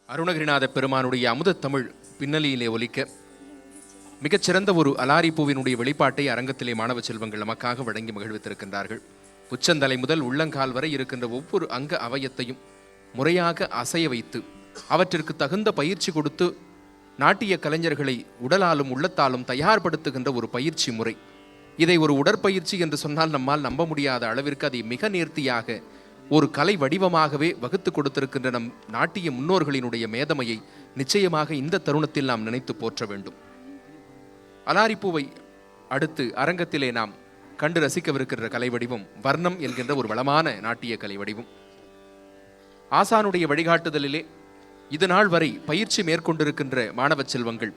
அருணகிரிநாத பெருமானுடைய அமுத தமிழ் பின்னலியிலே ஒலிக்க மிகச்சிறந்த ஒரு அலாரிப்பூவினுடைய வெளிப்பாட்டை அரங்கத்திலே மாணவ செல்வங்கள் நமக்காக வழங்கி மகிழ்வித்திருக்கின்றார்கள். உச்சந்தலை முதல் உள்ளங்கால் வரை இருக்கின்ற ஒவ்வொரு அங்க அவயத்தையும் முறையாக அசைய வைத்து அவற்றிற்கு தகுந்த பயிற்சி கொடுத்து நாட்டிய கலைஞர்களை உடலாலும் உள்ளத்தாலும் தயார்படுத்துகின்ற ஒரு பயிற்சி முறை. இதை ஒரு உடற்பயிற்சி என்று சொன்னால் நம்மால் நம்ப முடியாத அளவிற்கு அதை மிக நேர்த்தியாக ஒரு கலை வடிவமாகவே வகுத்து கொடுத்திருக்கின்ற நம் நாட்டிய முன்னோர்களினுடைய மேதமையை நிச்சயமாக இந்த தருணத்தில் நாம் நினைத்து போற்ற வேண்டும். அலாரிப்பூவை அடுத்து அரங்கத்திலே நாம் கண்டு ரசிக்கவிருக்கின்ற கலை வடிவம் வர்ணம் என்கின்ற ஒரு வளமான நாட்டிய கலை வடிவம். ஆசானுடைய வழிகாட்டுதலிலே இது நாள் வரை பயிற்சி மேற்கொண்டிருக்கின்ற மாணவ செல்வங்கள்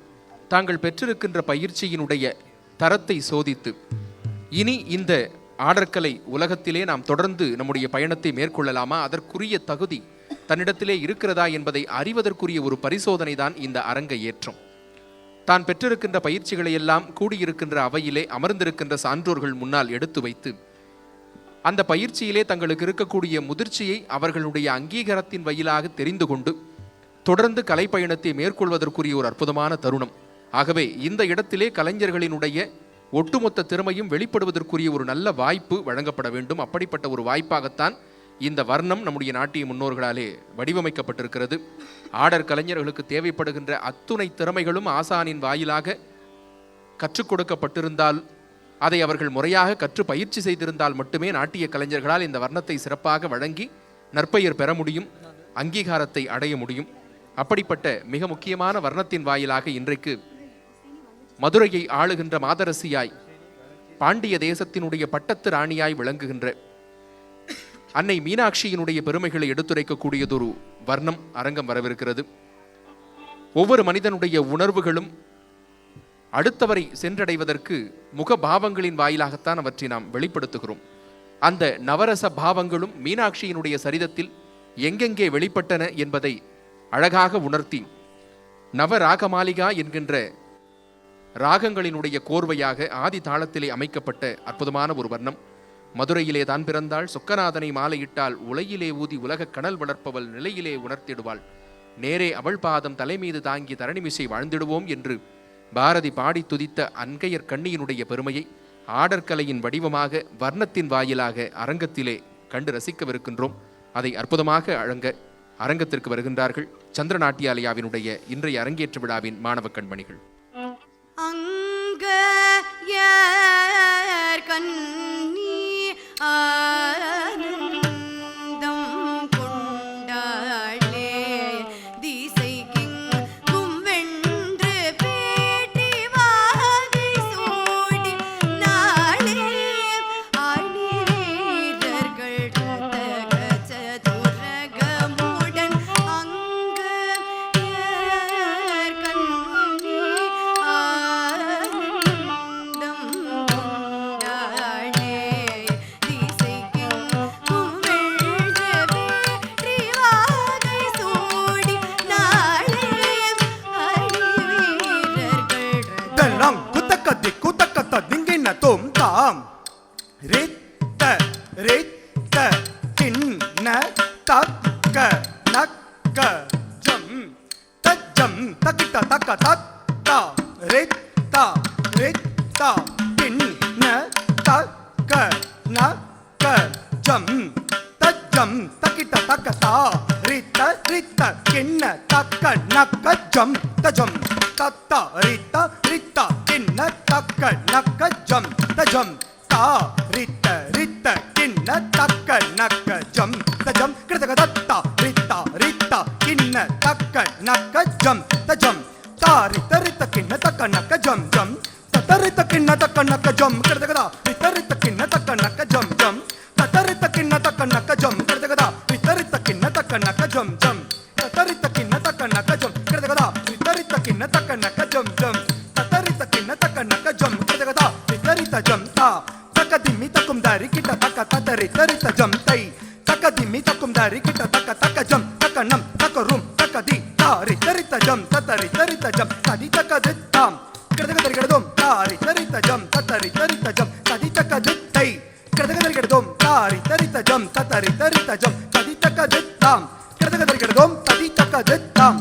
தாங்கள் பெற்றிருக்கின்ற பயிற்சியினுடைய தரத்தை சோதித்து இனி இந்த ஆடற்கலை உலகத்திலே நாம் தொடர்ந்து நம்முடைய பயணத்தை மேற்கொள்ளலாமா, அதற்குரிய தகுதி தன்னிடத்திலே இருக்கிறதா என்பதை அறிவதற்குரிய ஒரு பரிசோதனை தான் இந்த அரங்க ஏற்றம். தான் பெற்றிருக்கின்ற பயிற்சிகளை எல்லாம் கூடியிருக்கின்ற அவையிலே அமர்ந்திருக்கின்ற சான்றோர்கள் முன்னால் எடுத்து வைத்து அந்த பயிற்சியிலே தங்களுக்கு இருக்கக்கூடிய முதிர்ச்சியை அவர்களுடைய அங்கீகாரத்தின் வழியாக தெரிந்து கொண்டு தொடர்ந்து கலை பயணத்தை மேற்கொள்வதற்குரிய ஒரு அற்புதமான தருணம். ஆகவே இந்த இடத்திலே கலைஞர்களினுடைய ஒட்டுமொத்த திறமையும் வெளிப்படுவதற்குரிய ஒரு நல்ல வாய்ப்பு வழங்கப்பட வேண்டும். அப்படிப்பட்ட ஒரு வாய்ப்பாகத்தான் இந்த வர்ணம் நம்முடைய நாட்டிய முன்னோர்களாலே வடிவமைக்கப்பட்டிருக்கிறது. ஆடற் கலைஞர்களுக்கு தேவைப்படுகின்ற அத்துணை திறமைகளும் ஆசானின் வாயிலாக கற்றுக் கொடுக்கப்பட்டிருந்தால், அதை அவர்கள் முறையாக கற்று பயிற்சி செய்திருந்தால் மட்டுமே நாட்டிய கலைஞர்களால் இந்த வர்ணத்தை சிறப்பாக வழங்கி நற்பெயர் பெற முடியும், அங்கீகாரத்தை அடைய முடியும். அப்படிப்பட்ட மிக முக்கியமான வர்ணத்தின் வாயிலாக இன்றைக்கு மதுரையை ஆளுகின்ற மாதரசியாய், பாண்டிய தேசத்தினுடைய பட்டத்து ராணியாய் விளங்குகின்ற அன்னை மீனாட்சியினுடைய பெருமைகளை எடுத்துரைக்கக்கூடியதொரு வர்ணம் அரங்கம் வரவிருக்கிறது. ஒவ்வொரு மனிதனுடைய உணர்வுகளும் அடுத்தவரை சென்றடைவதற்கு முக பாவங்களின் வாயிலாகத்தான் அவற்றை நாம் வெளிப்படுத்துகிறோம். அந்த நவரச பாவங்களும் மீனாட்சியினுடைய சரிதத்தில் எங்கெங்கே வெளிப்பட்டன என்பதை அழகாக உணர்த்தி நவராகமாலிகா என்கின்ற ராகங்களினுடைய கோர்வையாக ஆதி தாளத்திலே அமைக்கப்பட்ட அற்புதமான ஒரு வர்ணம். மதுரையிலே தான் பிறந்தாள், சொக்கநாதனை மாலையிட்டால் உலகிலே ஊதி உலக கணல் வளர்ப்பவள் நிலையிலே உணர்த்திடுவாள், நேரே அவள் பாதம் தலைமீது தாங்கி தரணிமிசை வாழ்ந்திடுவோம் என்று பாரதி பாடி துதித்த அன்கையர் கண்ணியினுடைய பெருமையை ஆடற்கலையின் வடிவமாக வர்ணத்தின் வாயிலாக அரங்கத்திலே கண்டு ரசிக்கவிருக்கின்றோம். அதை அற்புதமாக அரங்கத்திற்கு வருகின்றார்கள் சந்திரநாட்டியாலயாவினுடைய இன்றைய அரங்கேற்ற விழாவின் மாணவ கண்மணிகள். தரித்தரித்தஜம் தரித்தரித்தஜம் ததித்தக தித்தாம் கிருதக தரிக்கிறதோம் ததித்தக தித்தாம்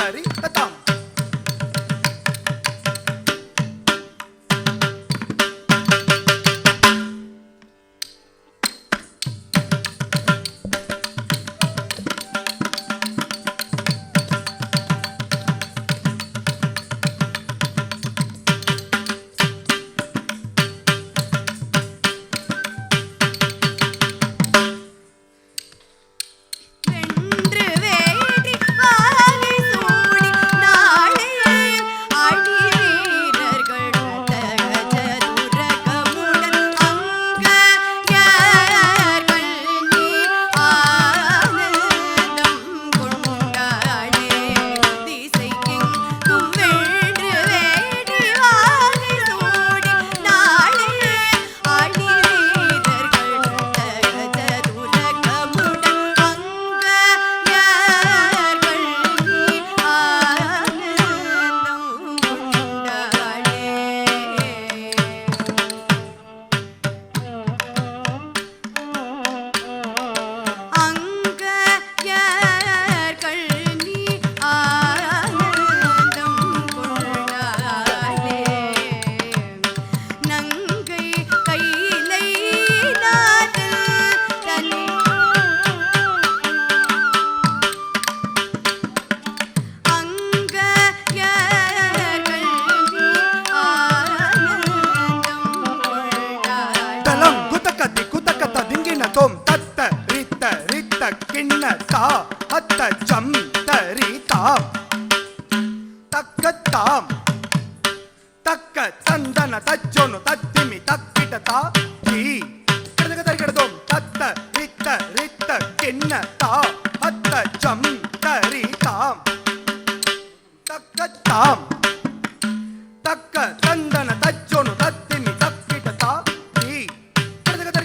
தரி தத்தாம் தக்கத்தாம் தக்க தந்தன தச்சொன்னு தத்திமி தக்கிட்ட தீ கிடதும் தத்த ரித்த ரித்த கிண்ண தா அத்த ஜம் தரி தாம் தக்கத்தாம் தக்க தந்தன தச்சொன்னு தத்திமி தக்கிட்ட தீ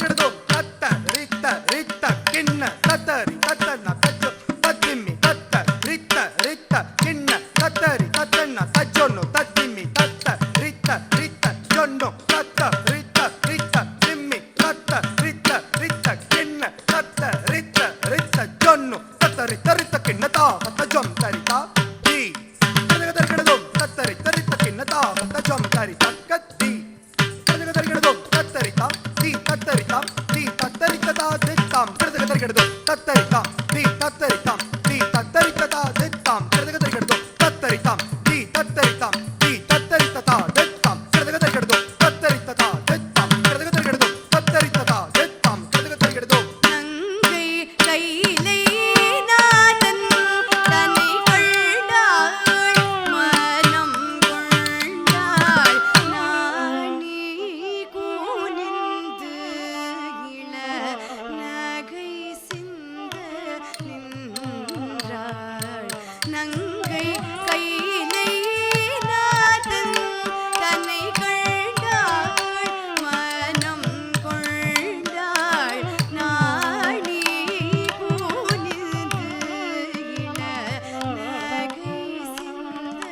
கிடதும் தத்த ரித்த ரித்த கிண்ண தத்தரி தத்தன தச்சொ தத்திமி தத்த ரித்த ரித்த கிண்ண தத்தரி தத்தன தச்சொன்னு தத்திமி தத்த ரித்த ரித்த ஜொன்னு தத்த ரித்த ரித்த திம்மி தத்த ரித்த ரித்த கிண்ண தத்த ரித்த ரித்த ஜொன்னு தத்த ரித்த ரித்த கிண்ண தா தத்த ஜொம் தரி தா தி கிடதும் தத்த ரித்த ரித்த கிண்ண தா தத்த ஜொம் தரி தக்கத்தி கிடதும் தத்தரி தா தி தத்தரி தா தி தத்தரி தா தித்தாம் கிடதும் தத்தரி தா தி தத்தரி தா தி தத்தரி தா தித்தாம் கிடதும் தத்தரி தா தி தத்தரி தா தி தத்தரி தா தித்தாம் கிடதும் தத்தரி தா தித்தாம் கிடதும் தத்தரி தா தித்தாம் கிடதும் நங்கை கையிலே நாதன் தன்னை கொண்டாள் மனம் கொண்டாள் நாணி கூனிந்து இள நகை சிந்த நின்றாள் நங்கை கையிலே நாதன் தன்னை கொண்டாள் மனம் கொண்டாள் நாணி கூனிந்து இள நகை சிந்த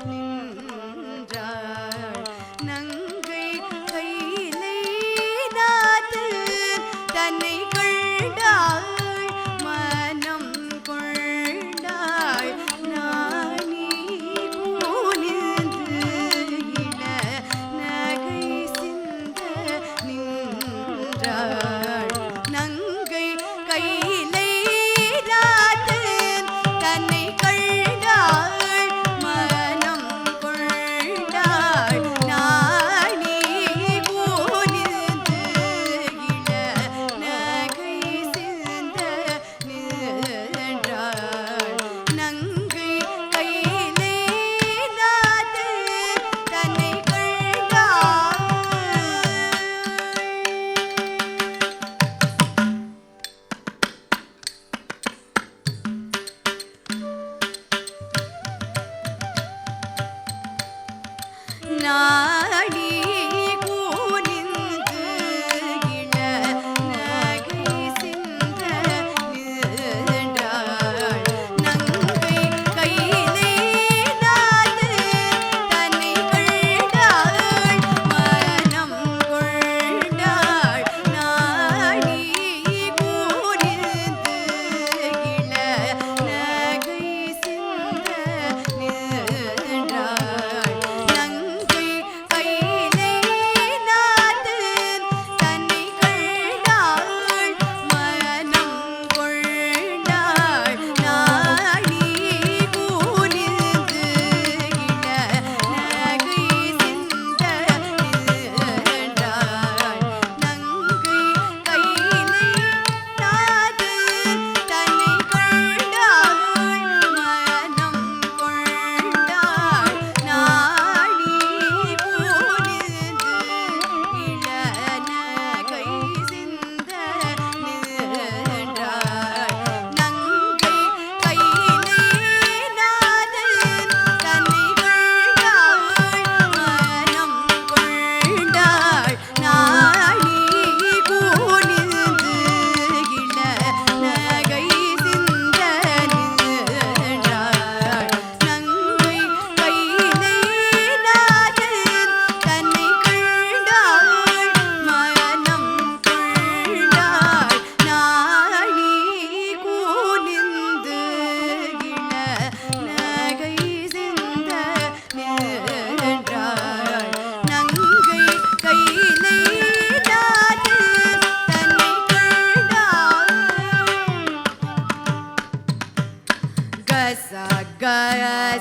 நின்றாள் நங்கை கையிலே நாதன் தன்னை கொண்டாள் மனம் கொண்டாள் நாணி கூனிந்து இள நகை சிந்த நின்றாள் நங்கை கையிலே நாதன் தன்னை கொண்டாள் மனம் கொண்டாள் நாணி கூனிந்து இள நகை சிந்த நின்றாள் நங்கை கையிலே நாதன் தன்னை கொண்டாள் நாடி கூனிந்து இள நகை சிந்த நின்றாள் நங்கை கையிலே நாதன் தன்னை கொண்டாள் மனம் கொண்டாள் நாடி கூனிந்து இள நகை சிந்த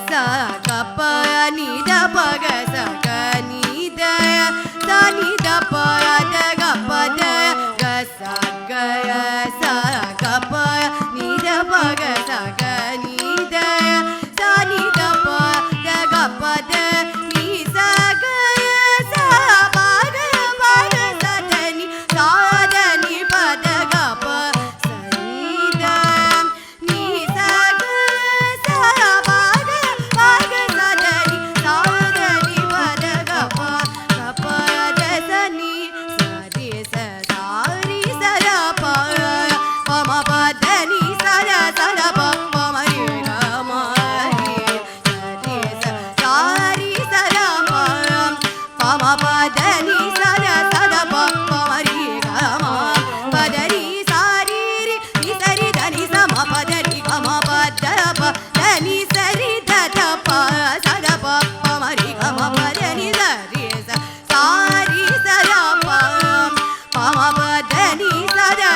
sa ga pa ni da pa ga sa ga ni da sa ni da pa da ga pa da ga sa ga pa ni da pa ga sa ga ni da sa ni da pa da ga pa da ni sa ga sa pa ga sa da ni sa da ni pa da ga pa sa ni da ni sa ga sa pa ga sa da ni sa da ni pa da ga pa da sa ni sa di sa ri sa ra pa ma pa da ni sa ra pa ma ri ga ma ri sa di sa ri sa ra pa ma pa da ni sa ra pa ma ri ga ma pa da ri sa ri sa ri da ni sa ma pa da ri ga ma pa da ni sa ri da pa sa da pa ma ri ga ma pa da ni sa ri sa ri sa ra pa ma pa da ni sa da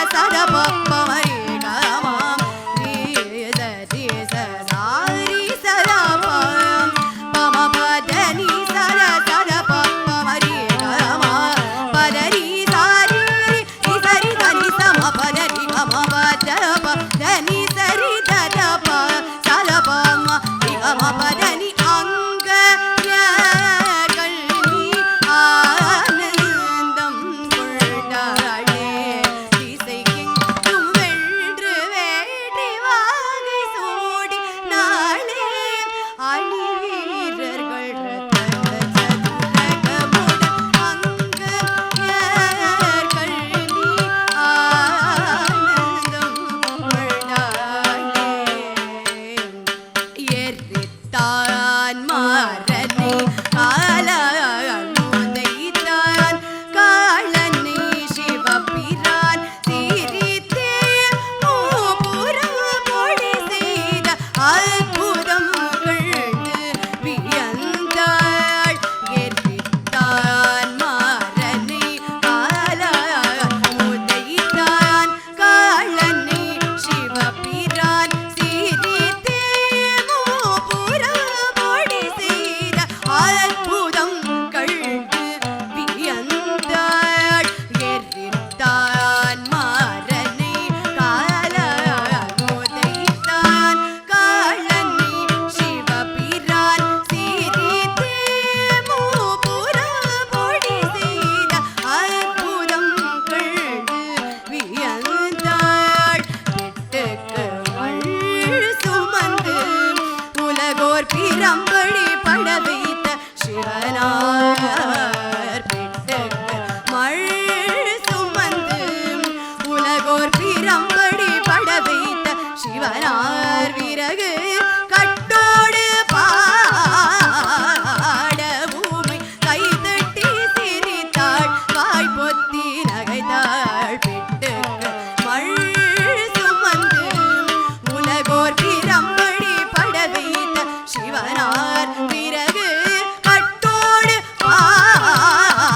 pa ma ri ga ma ri sa ri sa ra pa ma pa da ni sa pa ma ri ga ma pa da ri sa ri da ni sa ma pa da ri ga ma pa da ni sa ri da pa sa da pa ma ri ga ma pa da ni anga ya கல்வி ஆனந்தம் கொண்டாளே திசைக்கெங்கும் வென்று வேடி வாகை சூடி நாளே அணி வீரர்கள் சதுரகமுடன் அங்க கல்வி ஆனந்தம் கொண்டாளே எரித்தான் மாறனை காலமுதைத்தான் காளனை சிவபிரான் சிரித்தே மூபுரம் பொடி செய்த அற்புதம் கண்டு வியந்தாள் எரித்தான் மாறனை காலமுதைத்தான் காளனை சிவபிரான் சிரித்தே மூபுரம் பொடி செய்த அற்புதம் கண்டு வியந்தாள் எரித்தான் மாறனை காலமுதைத்தான் காளனை சிவபிரான் சிரித்தே மூபுரம் பொடி செய்த அற்புதம் கண்டு வியந்தாள் விட்டுக்கு மள் சுமந்து உலகோர் பிரம்படி பட வைத்த சிவனார் பிட்டுக்கு மள் சுமந்து உலகோர் பிரம்படி பட வைத்த சிவனார் விறகு கட்டோடு பாட பூமி கைதட்டி சிரித்தாள் வாய் பொத்தி நகைத்தாள் பிட்டுக்கு மள் சுமந்து உலகோர் பிரம்படி பட வைத்த சிவனார் பிறகு கட்டோடு பாட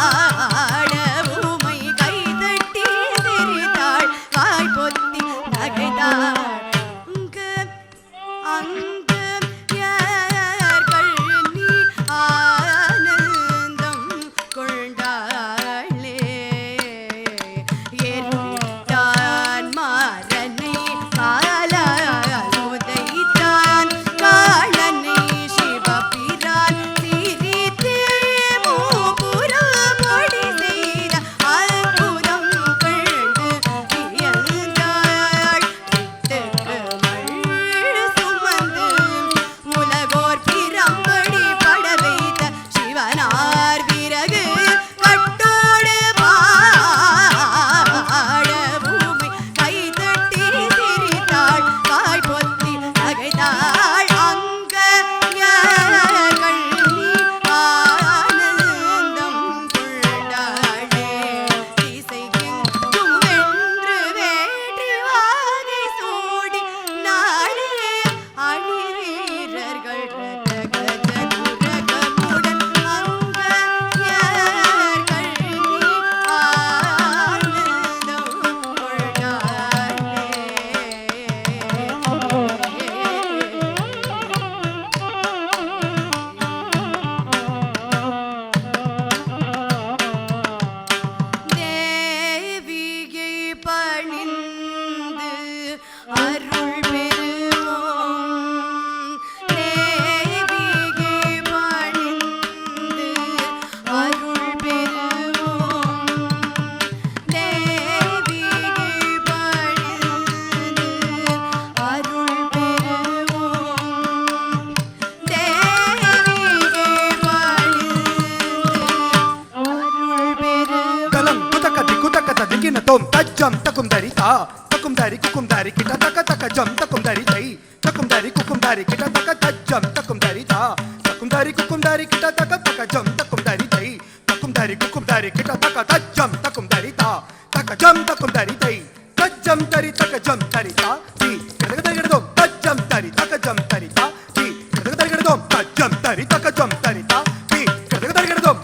ஜம் தக்கும் தரி தா தக்கும் தரி குக்கும் தரி கிட்ட தக்க தக்க ஜம் தக்கும் தரி தை தக்கும் தரி குக்கும் தரி கிட்ட தக்க தஜம் தக்கும் தரி தா தக்கும் தரி குக்கும் தரி கிட்ட தக்க தக்க ஜம் தக்கும் தரி தை தக்கும் தரி குக்கும் தரி கிட்ட தக்க தஜம் தக்கும் தரி தா தக்க ஜம் தக்கும் தரி தை தஜம் தரி தக்க ஜம் தரி தா தி கிடக தரி கிடதோம் தஜம் தரி தக்க ஜம் தரி தா தி கிடக தரி கிடதோம் தஜம் தரி தக்க ஜம் தரி தா தி கிடக தரி கிடதோம்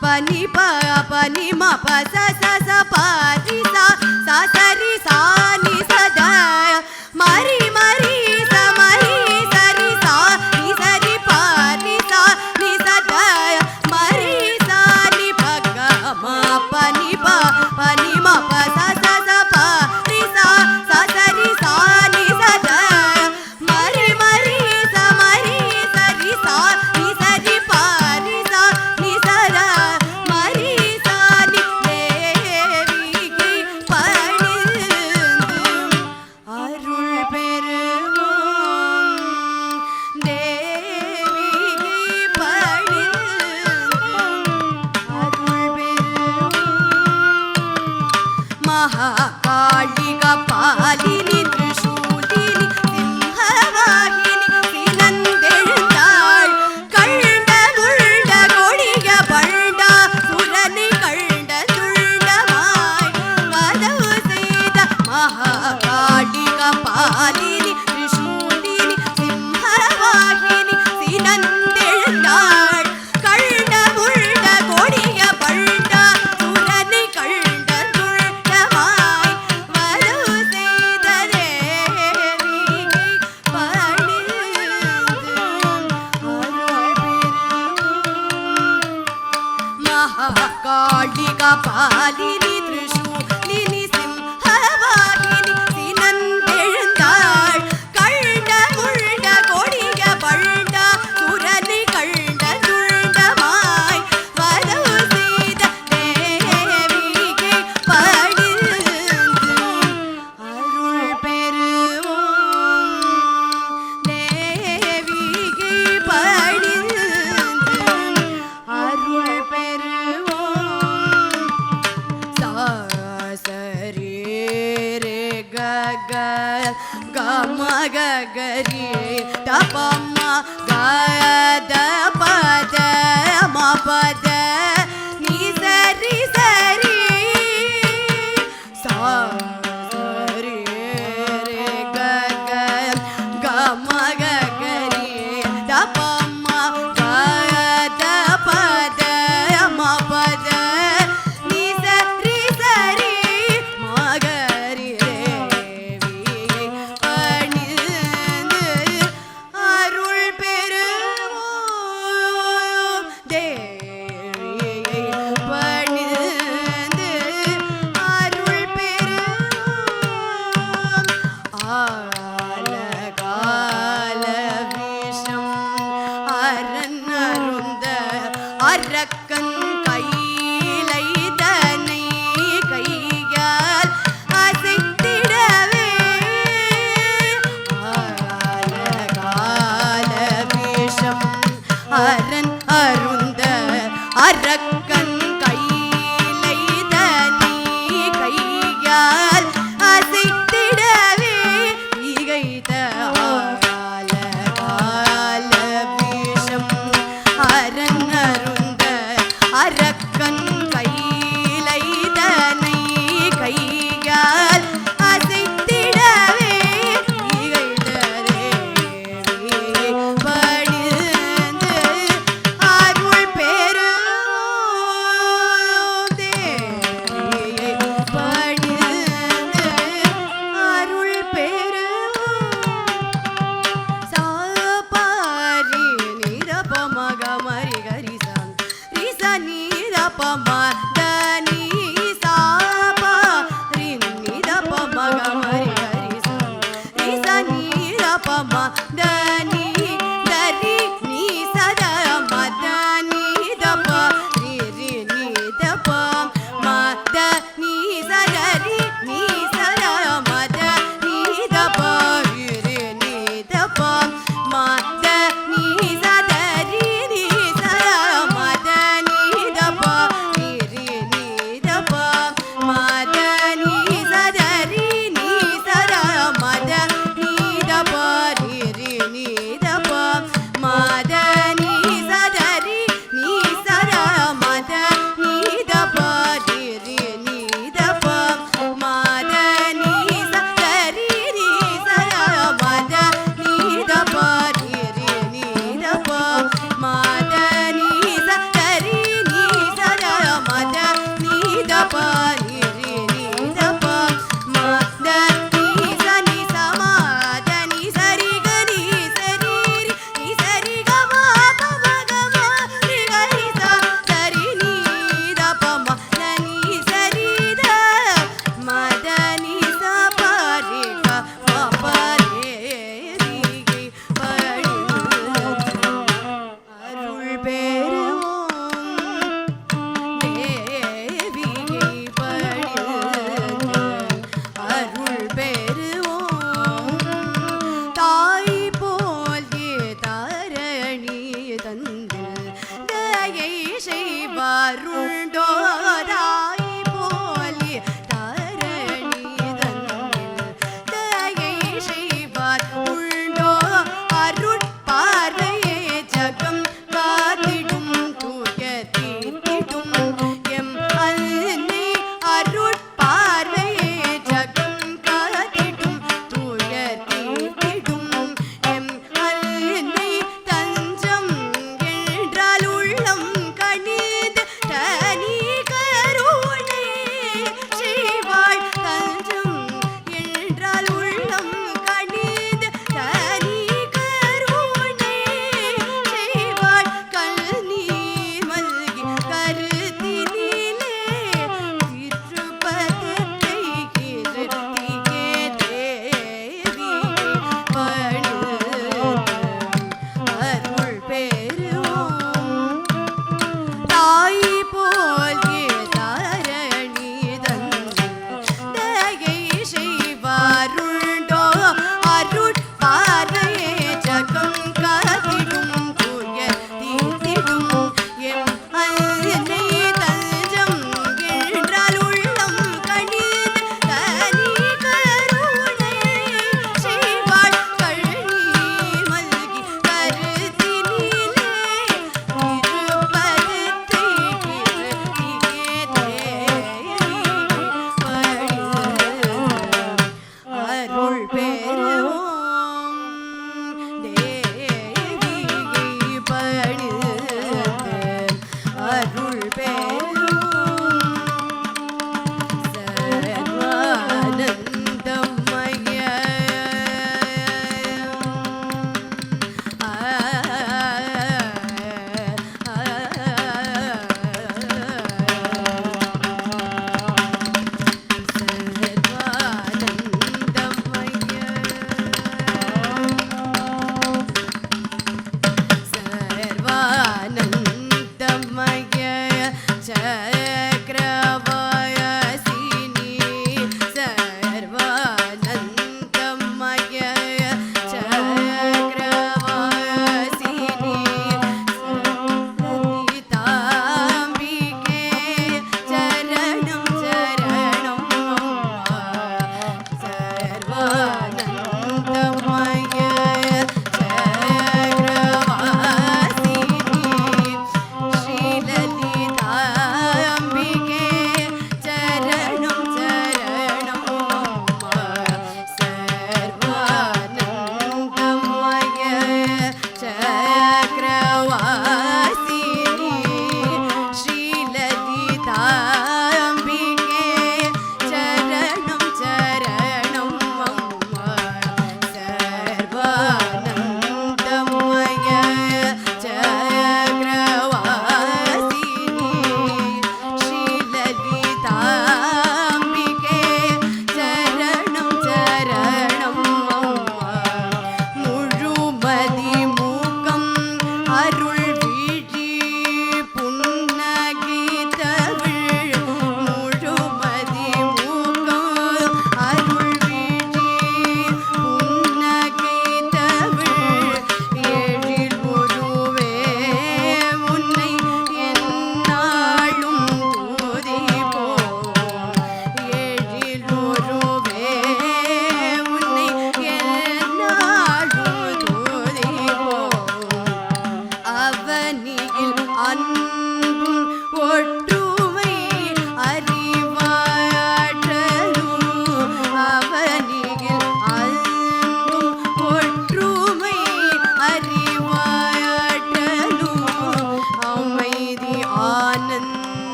pani pa pani ma pa sa sa sa pa ri sa sa sa ri sa ni sa da mari mari sa ri sa ni sa ri pa பனி மப ச ச ச ப ரி சா ச ச ரி சா நி ச த மரி மரி ச மரி ச ரி சா நி ச ரி ப ரி சா நி ச ர மரி சா நி தேவிக்கு பணிந்தும் அருள் பெறுவோம் தேவிக்கு பணிந்தும் அருள் பெறுவோம் மகாகாளிகா பாலினி திரிசூலினி சிம்ஹவாகினி சினந்தெழுந்தாள் கண்ட முள்ள கொடிய பண்டா சுரனி கண்ட துள்ளமாய் கதவு செய்த மகாகாளிகா பாலினி திரிசூலினி சிம்ஹவாகினி சினந்தெழுந்தாள் கண்ட முள்ள கொடிய பண்டா சுரனி கண்ட துள்ளமாய் வரவு செய்த தேவிகை பணிந்தும் அருள் பெறுவோம் மகாகாளிகா பாலினி திரிசூலினி சிம்ஹவாகினி சினந்தெழுந்தாள் கண்ட முள்ள கொடிய பண்டா சுரனி கண்ட துண்டமாய் வரவு செய்த தேவிகை பணிந்தும் அருள் பெறுவோம் தேவிகை பணிந்தும் அருள் பெறுவோம் சாசரி ரே கக கமகரி தபம கத பத மபத நீ சரி சரி சாசரி ரே கக கமகரி தபம கத பத மபத நீ சரி சரி மகரி தேவிகை பணிந்து அருள் பெறுவோம்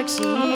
लक्ष्मी